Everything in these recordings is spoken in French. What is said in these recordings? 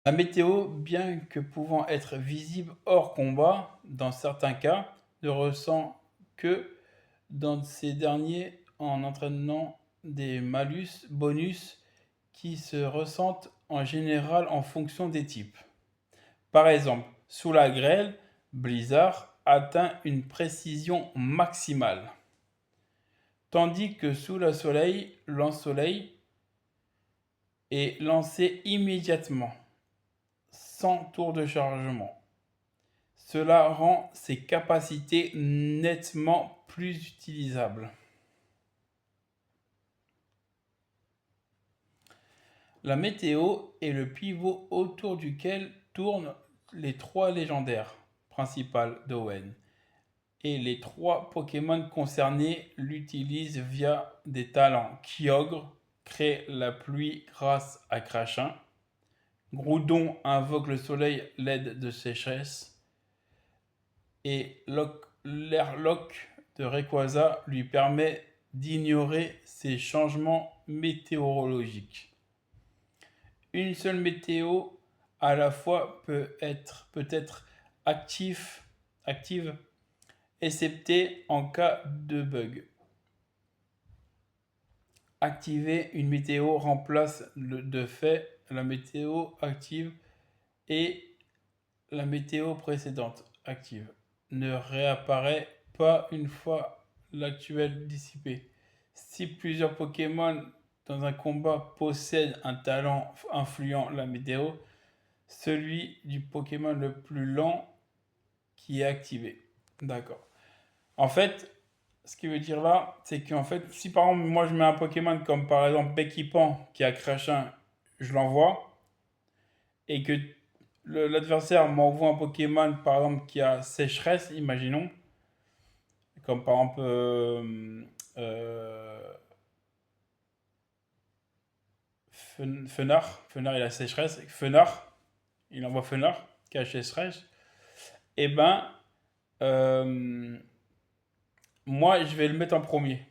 La météo, bien que pouvant être visible hors combat, dans certains cas, ne ressent que dans ces derniers en entraînant des malus, bonus qui se ressentent en général en fonction des types. Par exemple, sous la grêle, Blizzard atteint une précision maximale, tandis que sous le soleil, lance-soleil est lancé immédiatement, sans tour de chargement. Cela rend ses capacités nettement plus utilisables. La météo est le pivot autour duquel tournent les trois légendaires principales d'Owen, et les trois Pokémon concernés l'utilisent via des talents. Kyogre crée la pluie grâce à Crachin. Groudon invoque le soleil l'aide de sécheresse. Et l'airlock de Rayquaza lui permet d'ignorer ces changements météorologiques. Une seule météo à la fois peut être active, excepté en cas de bug. Activer une météo remplace de fait la météo active et la météo précédente active ne réapparaît pas une fois l'actuel dissipé. Si plusieurs Pokémon dans un combat possèdent un talent influent la météo, celui du Pokémon le plus lent qui est activé. D'accord. En fait, ce qui veut dire là, c'est qu'en fait, si par exemple moi je mets un Pokémon comme par exemple Bekipan qui a Crachin, je l'envoie, et que l'adversaire m'envoie un Pokémon par exemple qui a Sécheresse, imaginons, comme par exemple Fenard, Fenard il a Sécheresse, Fenard, il envoie Fenard qui a Sécheresse, et ben euh, moi je vais le mettre en premier,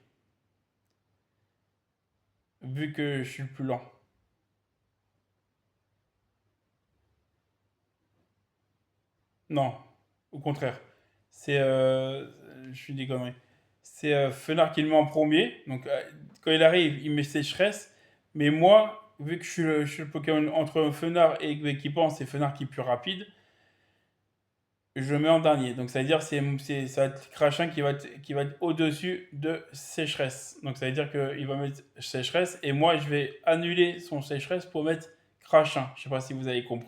vu que je suis le plus lent. Non, au contraire. C'est. Je suis des conneries. C'est Fenard qui le met en premier. Donc, quand il arrive, il met sécheresse. Mais moi, vu que je suis le Pokémon entre Fenard et Équipant, c'est Fenard qui est plus rapide. Je le mets en dernier. Donc, ça veut dire ça va être Crachin qui va être au-dessus de sécheresse. Donc, ça veut dire qu'il va mettre sécheresse. Et moi, je vais annuler son sécheresse pour mettre Crachin. Je sais pas si vous avez compris.